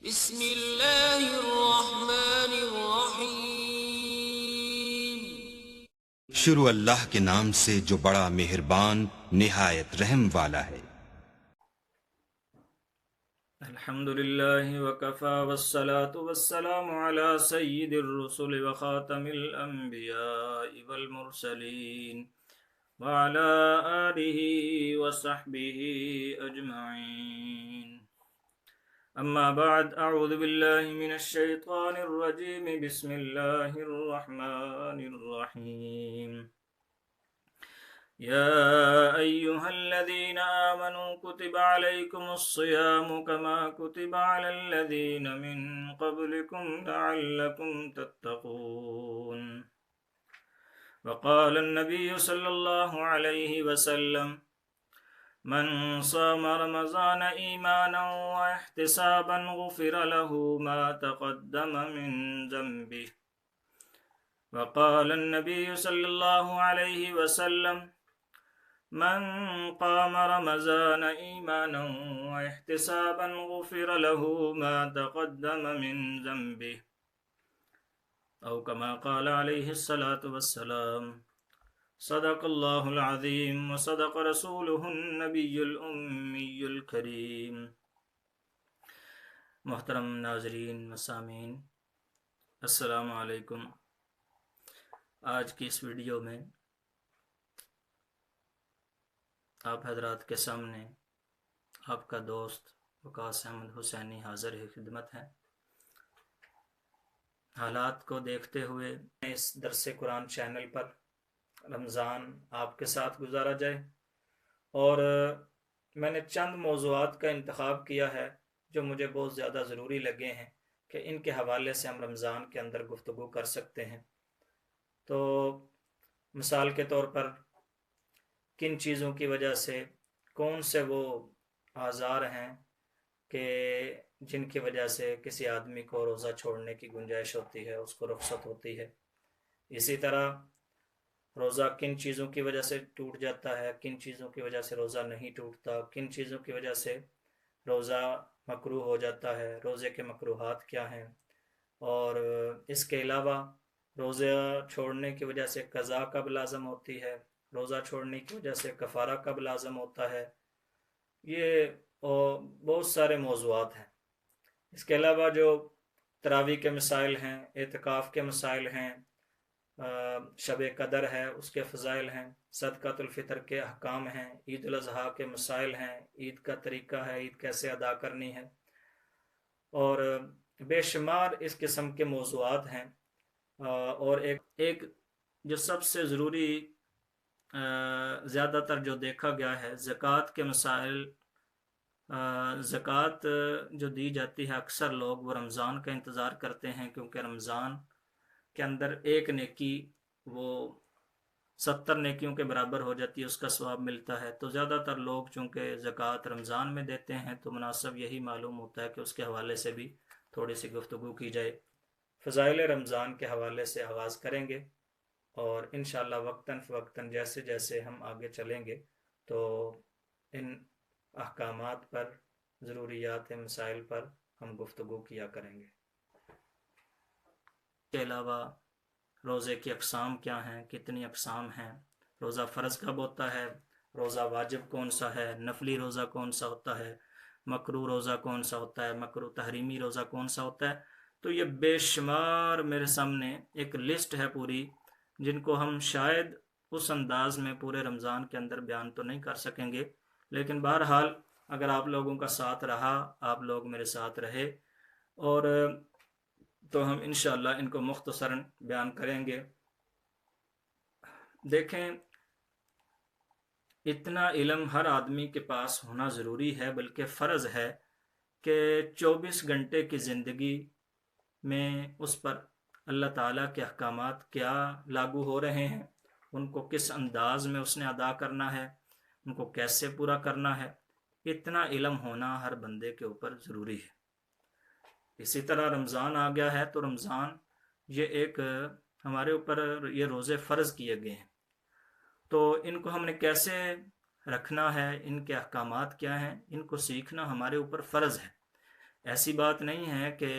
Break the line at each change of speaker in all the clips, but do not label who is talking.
بسم اللہ الرحمن الرحیم۔
شروع اللہ کے نام سے جو بڑا مہربان نہایت رحم والا ہے۔
الحمد لله وكفى والصلاة والسلام على سيد الرسل وخاتم الأنبياء والمرسلين وعلى آله وصحبه أجمعين، أما بعد، أعوذ بالله من الشيطان الرجيم، بسم الله الرحمن الرحيم۔ يا أيها الذين آمنوا كتب عليكم الصيام كما كتب على الذين من قبلكم لعلكم تتقون۔ وقال النبي صلى الله عليه وسلم: من صام رمضان إيمانا واحتسابا غفر له ما تقدم من ذنبه۔ وقال النبي صلى الله عليه وسلم: من قام رمضان إيمانا واحتسابا غفر له ما تقدم من ذنبه، أو كما قال عليه الصلاة والسلام۔ صدق الله العظيم وصدق رسوله النبي الأمي الكريم۔ محترم ناظرین و سامعین، السلام علیکم۔ آج کی اس ویڈیو میں آپ حضرات کے سامنے آپ کا دوست وقاص احمد حسینی حاضر خدمت ہے۔ حالات کو دیکھتے ہوئے اس درس قرآن چینل پر رمضان آپ کے ساتھ گزارا جائے، اور میں نے چند موضوعات کا انتخاب کیا ہے جو مجھے بہت زیادہ ضروری لگے ہیں کہ ان کے حوالے سے ہم رمضان کے اندر گفتگو کر سکتے ہیں۔ تو مثال کے طور پر کن چیزوں کی وجہ سے، کون سے وہ آزار ہیں کہ جن کی وجہ سے کسی آدمی کو روزہ چھوڑنے کی گنجائش ہوتی ہے، اس کو رخصت ہوتی ہے۔ اسی طرح روزہ کن چیزوں کی وجہ سے ٹوٹ جاتا ہے، کن چیزوں کی وجہ سے روزہ نہیں ٹوٹتا، کن چیزوں کی وجہ سے روزہ مکروہ ہو جاتا ہے، روزے کے مکروہات کیا ہیں، اور اس کے علاوہ روزہ چھوڑنے کی وجہ سے قضا کب لازم ہوتی ہے، روزہ چھوڑنے کی وجہ سے کفارہ کب لازم ہوتا ہے۔ یہ بہت سارے موضوعات ہیں۔ اس کے علاوہ جو تراویح کے مسائل ہیں، اعتکاف کے مسائل ہیں، شب قدر ہے اس کے فضائل ہیں، صدقۃ الفطر کے احکام ہیں، عید الاضحیٰ کے مسائل ہیں، عید کا طریقہ ہے، عید کیسے ادا کرنی ہے، اور بے شمار اس قسم کے موضوعات ہیں۔ اور ایک جو سب سے ضروری زیادہ تر جو دیکھا گیا ہے، زکوٰۃ کے مسائل۔ زکوٰۃ جو دی جاتی ہے، اکثر لوگ وہ رمضان کا انتظار کرتے ہیں، کیونکہ رمضان کے اندر ایک نیکی وہ 70 نیکیوں کے برابر ہو جاتی ہے، اس کا ثواب ملتا ہے۔ تو زیادہ تر لوگ چونکہ زکوٰۃ رمضان میں دیتے ہیں تو مناسب یہی معلوم ہوتا ہے کہ اس کے حوالے سے بھی تھوڑی سی گفتگو کی جائے۔ فضائل رمضان کے حوالے سے آغاز کریں گے، اور انشاءاللہ وقتاً فوقتاً جیسے جیسے ہم آگے چلیں گے تو ان احکامات پر، ضروریات مسائل پر ہم گفتگو کیا کریں گے۔ اس کے علاوہ روزے کی اقسام کیا ہیں، کتنی اقسام ہیں، روزہ فرض کب ہوتا ہے، روزہ واجب کون سا ہے، نفلی روزہ کون سا ہوتا ہے، مکروہ روزہ کون سا ہوتا ہے، مکروہ تحریمی روزہ کون سا ہوتا ہے۔ تو یہ بے شمار میرے سامنے ایک لسٹ ہے پوری، جن کو ہم شاید اس انداز میں پورے رمضان کے اندر بیان تو نہیں کر سکیں گے، لیکن بہرحال اگر آپ لوگوں کا ساتھ رہا، آپ لوگ میرے ساتھ رہے، اور تو ہم انشاءاللہ ان کو مختصراً بیان کریں گے۔ دیکھیں، اتنا علم ہر آدمی کے پاس ہونا ضروری ہے، بلکہ فرض ہے کہ 24 گھنٹے کی زندگی میں اس پر اللہ تعالیٰ کے احکامات کیا لاگو ہو رہے ہیں، ان کو کس انداز میں اس نے ادا کرنا ہے، ان کو کیسے پورا کرنا ہے، اتنا علم ہونا ہر بندے کے اوپر ضروری ہے۔ اسی طرح رمضان آ گیا ہے تو رمضان یہ ایک ہمارے اوپر یہ روزے فرض کیے گئے ہیں، تو ان کو ہم نے کیسے رکھنا ہے، ان کے احکامات کیا ہیں، ان کو سیکھنا ہمارے اوپر فرض ہے۔ ایسی بات نہیں ہے کہ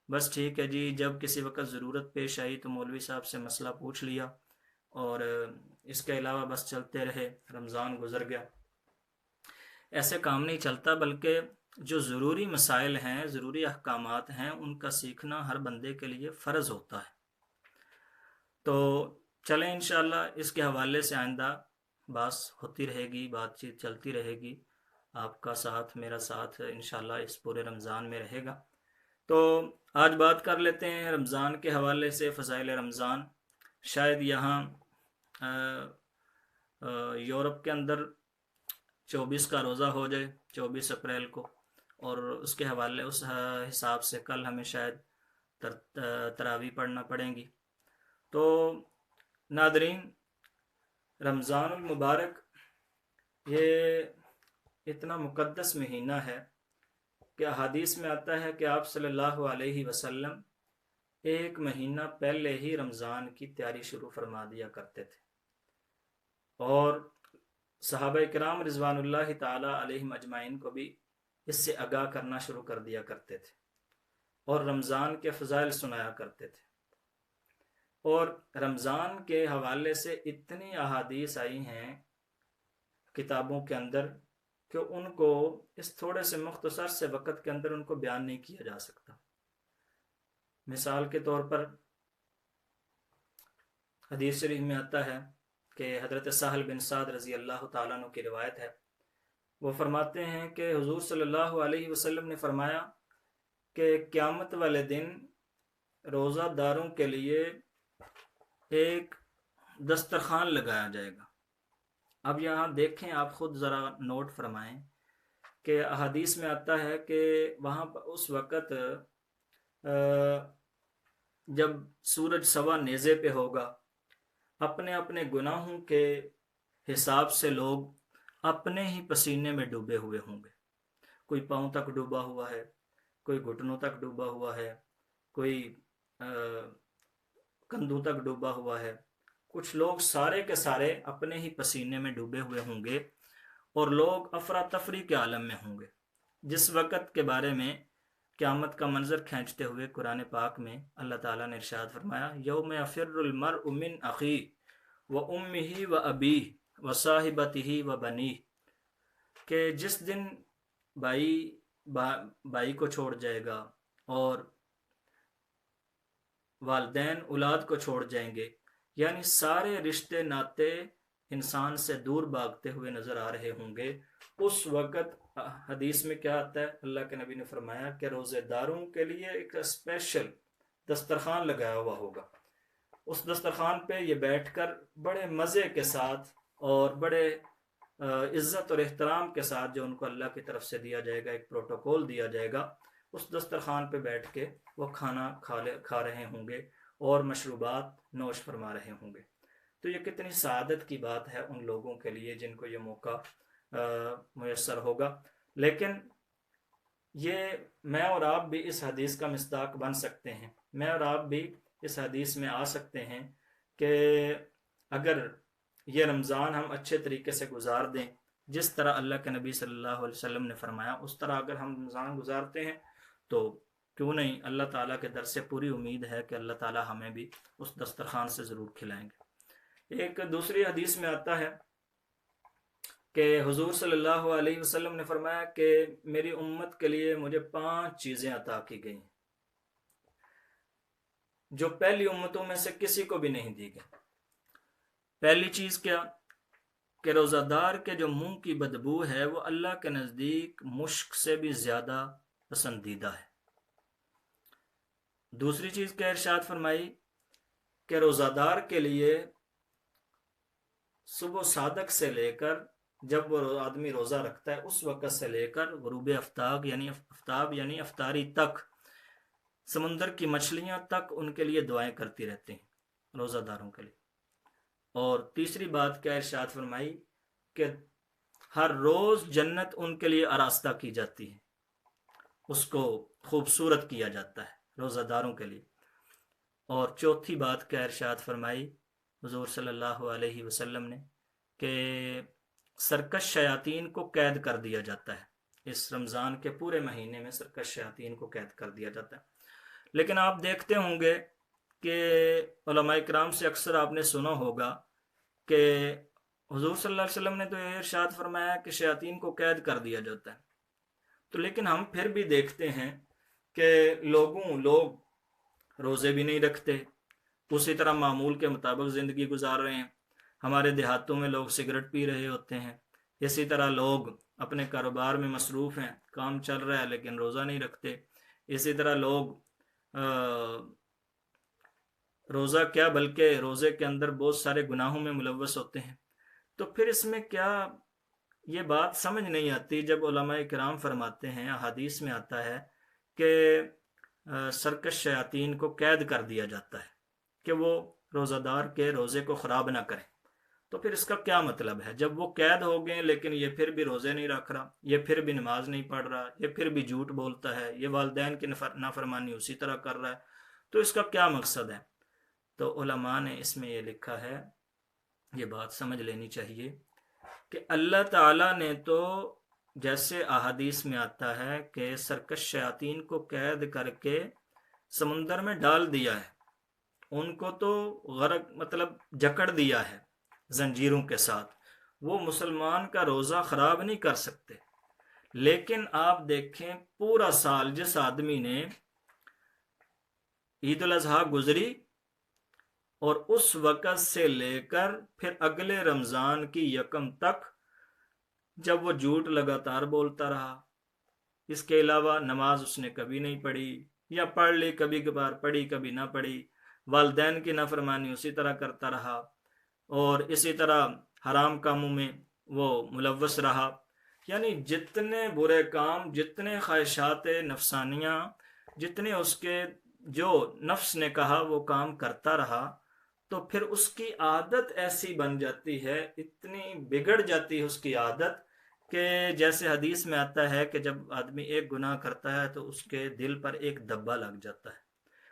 بس ٹھیک ہے جی جب کسی وقت ضرورت پیش آئی تو مولوی صاحب سے مسئلہ پوچھ لیا اور اس کے علاوہ بس چلتے رہے، رمضان گزر گیا۔ ایسے کام نہیں چلتا، بلکہ جو ضروری مسائل ہیں، ضروری احکامات ہیں، ان کا سیکھنا ہر بندے کے لیے فرض ہوتا ہے۔ تو چلیں انشاءاللہ اس کے حوالے سے آئندہ بات ہوتی رہے گی، بات چیت چلتی رہے گی، آپ کا ساتھ میرا ساتھ انشاءاللہ اس پورے رمضان میں رہے گا۔ تو آج بات کر لیتے ہیں رمضان کے حوالے سے، فضائل رمضان۔ شاید یہاں یورپ کے اندر 24 کا روزہ ہو جائے، 24 اپریل کو، اور اس کے حوالے اس حساب سے کل ہمیں شاید تراویح پڑھنا پڑیں گی۔ تو ناظرین، رمضان المبارک یہ اتنا مقدس مہینہ ہے کہ احادیث میں آتا ہے کہ آپ صلی اللہ علیہ وسلم ایک مہینہ پہلے ہی رمضان کی تیاری شروع فرما دیا کرتے تھے، اور صحابہ کرام رضوان اللہ تعالی علیہم اجمعین کو بھی اس سے آگاہ کرنا شروع کر دیا کرتے تھے اور رمضان کے فضائل سنایا کرتے تھے۔ اور رمضان کے حوالے سے اتنی احادیث آئی ہیں کتابوں کے اندر کہ ان کو اس تھوڑے سے مختصر سے وقت کے اندر ان کو بیان نہیں کیا جا سکتا۔ مثال کے طور پر حدیث شریف میں آتا ہے کہ حضرت سہل بن سعد رضی اللہ تعالیٰ عنہ کی روایت ہے، وہ فرماتے ہیں کہ حضور صلی اللہ علیہ وسلم نے فرمایا کہ قیامت والے دن روزہ داروں کے لیے ایک دسترخوان لگایا جائے گا۔ اب یہاں دیکھیں، آپ خود ذرا نوٹ فرمائیں کہ احادیث میں آتا ہے کہ وہاں اس وقت جب سورج سوا نیزے پہ ہوگا، اپنے اپنے گناہوں کے حساب سے لوگ اپنے ہی پسینے میں ڈوبے ہوئے ہوں گے۔ کوئی پاؤں تک ڈوبا ہوا ہے، کوئی گھٹنوں تک ڈوبا ہوا ہے، کوئی کندھوں تک ڈوبا ہوا ہے۔ کچھ لوگ سارے کے سارے اپنے ہی پسینے میں ڈوبے ہوئے ہوں گے، اور لوگ افراتفری کے عالم میں ہوں گے۔ جس وقت کے بارے میں قیامت کا منظر کھینچتے ہوئے قرآن پاک میں اللہ تعالیٰ نے ارشاد فرمایا، یوم یفر المرء من اخیہ و امہ و ابیہ و صاحبتہ و بنیہ، کہ جس دن بھائی کو چھوڑ جائے گا اور والدین اولاد کو چھوڑ جائیں گے، یعنی سارے رشتے ناتے انسان سے دور بھاگتے ہوئے نظر آ رہے ہوں گے۔ اس وقت حدیث میں کیا آتا ہے، اللہ کے نبی نے فرمایا کہ روزے داروں کے لیے ایک اسپیشل دسترخوان لگایا ہوا ہوگا۔ اس دسترخوان پہ یہ بیٹھ کر بڑے مزے کے ساتھ اور بڑے عزت اور احترام کے ساتھ جو ان کو اللہ کی طرف سے دیا جائے گا، ایک پروٹوکول دیا جائے گا، اس دسترخوان پہ بیٹھ کے وہ کھانا کھا رہے ہوں گے اور مشروبات نوش فرما رہے ہوں گے۔ تو یہ کتنی سعادت کی بات ہے ان لوگوں کے لیے جن کو یہ موقع میسر ہوگا۔ لیکن یہ میں اور آپ بھی اس حدیث کا مصداق بن سکتے ہیں، میں اور آپ بھی اس حدیث میں آ سکتے ہیں کہ اگر یہ رمضان ہم اچھے طریقے سے گزار دیں، جس طرح اللہ کے نبی صلی اللہ علیہ وسلم نے فرمایا اس طرح اگر ہم رمضان گزارتے ہیں تو کیوں نہیں، اللہ تعالیٰ کے در سے پوری امید ہے کہ اللہ تعالیٰ ہمیں بھی اس دسترخوان سے ضرور کھلائیں گے۔ ایک دوسری حدیث میں آتا ہے کہ حضور صلی اللہ علیہ وسلم نے فرمایا کہ میری امت کے لیے مجھے 5 چیزیں عطا کی گئی جو پہلی امتوں میں سے کسی کو بھی نہیں دی گئی۔ پہلی چیز کیا؟ کہ روزہ دار کے جو منہ کی بدبو ہے وہ اللہ کے نزدیک مشک سے بھی زیادہ پسندیدہ ہے۔ دوسری چیز کیا ارشاد فرمائی کہ روزہ دار کے لیے صبح صادق سے لے کر جب وہ آدمی روزہ رکھتا ہے اس وقت سے لے کر غروب آفتاب یعنی افطاری تک، سمندر کی مچھلیاں تک ان کے لیے دعائیں کرتی رہتی ہیں روزہ داروں کے لیے۔ اور تیسری بات کیا ارشاد فرمائی کہ ہر روز جنت ان کے لیے آراستہ کی جاتی ہے، اس کو خوبصورت کیا جاتا ہے روزہ داروں کے لیے۔ اور چوتھی بات کیا ارشاد فرمائی حضور صلی اللہ علیہ وسلم نے کہ سرکش شیاطین کو قید کر دیا جاتا ہے اس رمضان کے پورے مہینے میں سرکش شیاطین کو قید کر دیا جاتا ہے۔ لیکن آپ دیکھتے ہوں گے کہ علماء کرام سے اکثر آپ نے سنا ہوگا کہ حضور صلی اللہ علیہ وسلم نے تو یہ ارشاد فرمایا کہ شیاطین کو قید کر دیا جاتا ہے، تو لیکن ہم پھر بھی دیکھتے ہیں کہ لوگ روزے بھی نہیں رکھتے، اسی طرح معمول کے مطابق زندگی گزار رہے ہیں۔ ہمارے دیہاتوں میں لوگ سگریٹ پی رہے ہوتے ہیں، اسی طرح لوگ اپنے کاروبار میں مصروف ہیں، کام چل رہا ہے لیکن روزہ نہیں رکھتے، اسی طرح لوگ روزہ کیا بلکہ روزے کے اندر بہت سارے گناہوں میں ملوث ہوتے ہیں۔ تو پھر اس میں کیا یہ بات سمجھ نہیں آتی جب علماء کرام فرماتے ہیں، احادیث میں آتا ہے کہ سرکش شیاطین کو قید کر دیا جاتا ہے کہ وہ روزہ دار کے روزے کو خراب نہ کریں، تو پھر اس کا کیا مطلب ہے؟ جب وہ قید ہو گئے لیکن یہ پھر بھی روزے نہیں رکھ رہا، یہ پھر بھی نماز نہیں پڑھ رہا، یہ پھر بھی جھوٹ بولتا ہے، یہ والدین کی نافرمانی اسی طرح کر رہا ہے، تو اس کا کیا مقصد ہے؟ تو علماء نے اس میں یہ لکھا ہے، یہ بات سمجھ لینی چاہیے کہ اللہ تعالیٰ نے تو جیسے احادیث میں آتا ہے کہ سرکش شیاطین کو قید کر کے سمندر میں ڈال دیا ہے، ان کو تو غرق مطلب جکڑ دیا ہے زنجیروں کے ساتھ، وہ مسلمان کا روزہ خراب نہیں کر سکتے۔ لیکن آپ دیکھیں پورا سال جس آدمی نے عید الاضحیٰ گزری اور اس وقت سے لے کر پھر اگلے رمضان کی یکم تک جب وہ جھوٹ لگاتار بولتا رہا، اس کے علاوہ نماز اس نے کبھی نہیں پڑھی یا پڑھ لی کبھی کبھار پڑھی کبھی نہ پڑھی، والدین کی نافرمانی اسی طرح کرتا رہا، اور اسی طرح حرام کاموں میں وہ ملوث رہا، یعنی جتنے برے کام، جتنے خواہشات نفسانیاں، جتنے اس کے جو نفس نے کہا وہ کام کرتا رہا، تو پھر اس کی عادت ایسی بن جاتی ہے، اتنی بگڑ جاتی ہے اس کی عادت کہ جیسے حدیث میں آتا ہے کہ جب آدمی ایک گناہ کرتا ہے تو اس کے دل پر ایک دبا لگ جاتا ہے،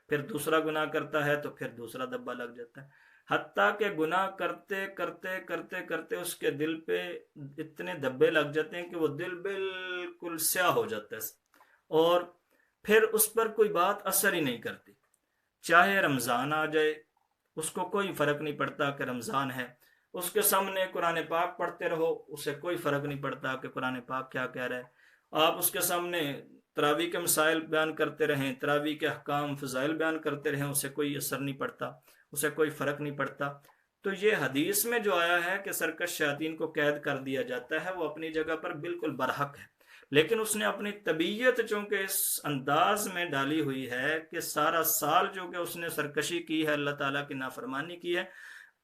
پھر دوسرا گناہ کرتا ہے تو پھر دوسرا دبا لگ جاتا ہے، حتیٰ کہ گناہ کرتے کرتے کرتے کرتے اس کے دل پہ اتنے دبے لگ جاتے ہیں کہ وہ دل بالکل سیاہ ہو جاتا ہے، اور پھر اس پر کوئی بات اثر ہی نہیں کرتی، چاہے رمضان آ جائے اس کو کوئی فرق نہیں پڑتا کہ رمضان ہے، اس کے سامنے قرآن پاک پڑھتے رہو اسے کوئی فرق نہیں پڑتا کہ قرآن پاک کیا کہہ رہا ہے، آپ اس کے سامنے تراویح کے مسائل بیان کرتے رہیں، تراویح کے احکام فضائل بیان کرتے رہیں، اسے کوئی اثر نہیں پڑتا، اسے کوئی فرق نہیں پڑتا۔ تو یہ حدیث میں جو آیا ہے کہ سرکش شیاطین کو قید کر دیا جاتا ہے، وہ اپنی جگہ پر بالکل برحق ہے، لیکن اس نے اپنی طبیعت چونکہ اس انداز میں ڈالی ہوئی ہے کہ سارا سال جو کہ اس نے سرکشی کی ہے، اللہ تعالیٰ کی نافرمانی کی ہے،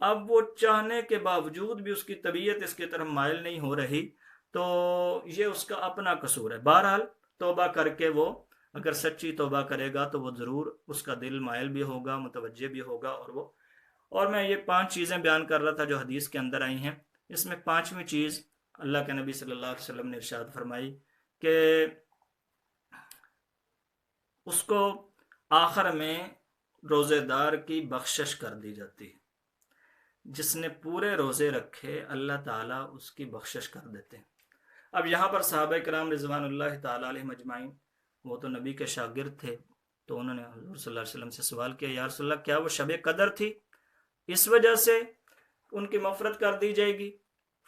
اب وہ چاہنے کے باوجود بھی اس کی طبیعت اس کی طرف مائل نہیں ہو رہی، تو یہ اس کا اپنا قصور ہے۔ بہرحال توبہ کر کے وہ اگر سچی توبہ کرے گا تو وہ ضرور اس کا دل مائل بھی ہوگا، متوجہ بھی ہوگا، اور میں یہ 5 چیزیں بیان کر رہا تھا جو حدیث کے اندر آئی ہیں، اس میں 5ویں چیز اللہ کے نبی صلی اللہ علیہ وسلم نے ارشاد فرمائی کہ اس کو آخر میں روزے دار کی بخشش کر دی جاتی ہے، جس نے پورے روزے رکھے اللہ تعالیٰ اس کی بخشش کر دیتے ہیں۔ اب یہاں پر صحابہ کرام رضوان اللہ تعالیٰ علیہم اجمعین، وہ تو نبی کے شاگرد تھے، تو انہوں نے حضور صلی اللہ علیہ وسلم سے سوال کیا، یا رسول اللہ کیا وہ شب قدر تھی اس وجہ سے ان کی مغفرت کر دی جائے گی؟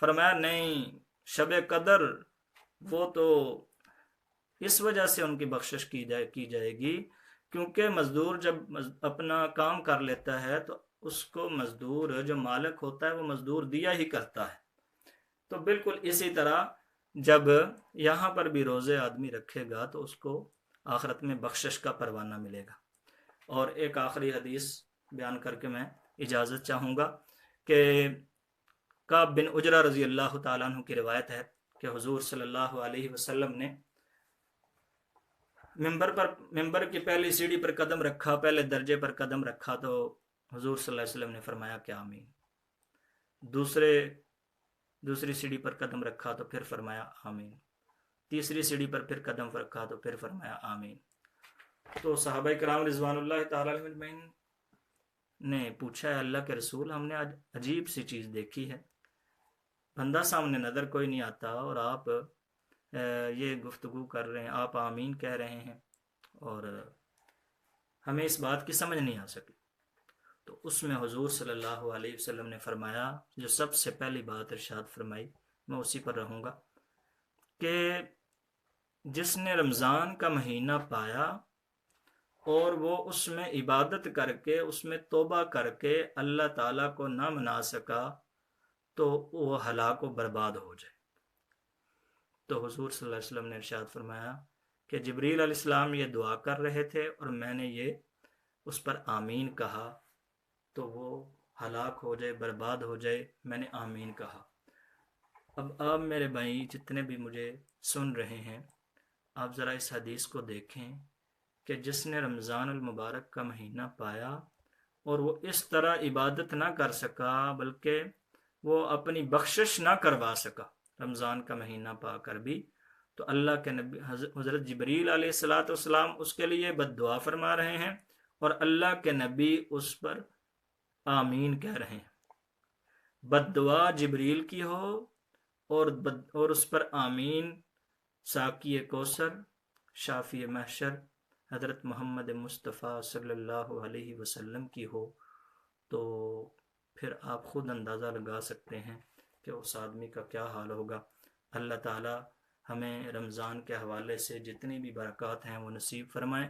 فرمایا نہیں، شب قدر وہ تو اس وجہ سے ان کی بخشش کی جائے گی کیونکہ مزدور جب اپنا کام کر لیتا ہے تو اس کو مزدور جو مالک ہوتا ہے وہ مزدور دیا ہی کرتا ہے، تو بالکل اسی طرح جب یہاں پر بھی روزے آدمی رکھے گا تو اس کو آخرت میں بخشش کا پروانہ ملے گا۔ اور ایک آخری حدیث بیان کر کے میں اجازت چاہوں گا کہ کعب بن عجرہ رضی اللہ تعالیٰ عنہ کی روایت ہے کہ حضور صلی اللہ علیہ وسلم نے ممبر کی پہلی سیڑھی پر قدم رکھا، پہلے درجے پر قدم رکھا تو حضور صلی اللہ علیہ وسلم نے فرمایا کہ آمین، دوسری سیڑھی پر قدم رکھا تو پھر فرمایا آمین، تیسری سیڑھی پر پھر قدم رکھا تو پھر فرمایا آمین۔ تو صحابہ کرام رضوان اللہ تعالیٰ علیہ اجمعین نے پوچھا ہے اللہ کے رسول، ہم نے آج عجیب سی چیز دیکھی ہے، بندہ سامنے نظر کوئی نہیں آتا اور آپ یہ گفتگو کر رہے ہیں، آپ آمین کہہ رہے ہیں اور ہمیں اس بات کی سمجھ نہیں آ سکی۔ تو اس میں حضور صلی اللہ علیہ وسلم نے فرمایا، جو سب سے پہلی بات ارشاد فرمائی، میں اسی پر رہوں گا، کہ جس نے رمضان کا مہینہ پایا اور وہ اس میں عبادت کر کے، اس میں توبہ کر کے اللہ تعالیٰ کو نہ منا سکا تو وہ ہلاک و برباد ہو جائے۔ تو حضور صلی اللہ علیہ وسلم نے ارشاد فرمایا کہ جبریل علیہ السلام یہ دعا کر رہے تھے اور میں نے یہ اس پر آمین کہا تو وہ ہلاک ہو جائے، برباد ہو جائے، میں نے آمین کہا۔ اب آپ میرے بھائی جتنے بھی مجھے سن رہے ہیں، آپ ذرا اس حدیث کو دیکھیں کہ جس نے رمضان المبارک کا مہینہ پایا اور وہ اس طرح عبادت نہ کر سکا، بلکہ وہ اپنی بخشش نہ کروا سکا رمضان کا مہینہ پا کر بھی، تو اللہ کے نبی حضرت جبریل علیہ الصلاۃ والسلام اس کے لیے بد دعا فرما رہے ہیں اور اللہ کے نبی اس پر آمین کہہ رہے ہیں۔ بد دعا جبریل کی ہو اور اس پر آمین ساقی کوثر، شافی محشر حضرت محمد مصطفیٰ صلی اللہ علیہ وسلم کی ہو، تو پھر آپ خود اندازہ لگا سکتے ہیں کہ اس آدمی کا کیا حال ہوگا۔ اللہ تعالی ہمیں رمضان کے حوالے سے جتنی بھی برکات ہیں وہ نصیب فرمائیں،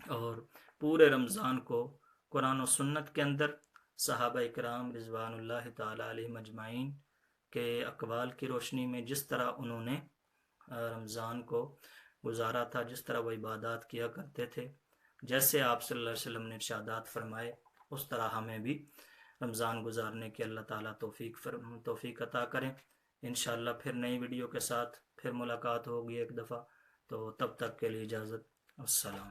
اور پورے رمضان کو قرآن و سنت کے اندر صحابہ اکرام رضوان اللہ تعالی علیہم اجمعین کے اقوال کی روشنی میں جس طرح انہوں نے رمضان کو گزارا تھا، جس طرح وہ عبادات کیا کرتے تھے، جیسے آپ صلی اللہ علیہ وسلم نے ارشادات فرمائے، اس طرح ہمیں بھی رمضان گزارنے کی اللہ تعالیٰ توفیق عطا کریں۔ انشاءاللہ پھر نئی ویڈیو کے ساتھ پھر ملاقات ہوگی ایک دفعہ، تو تب تک کے لیے اجازت، السلام۔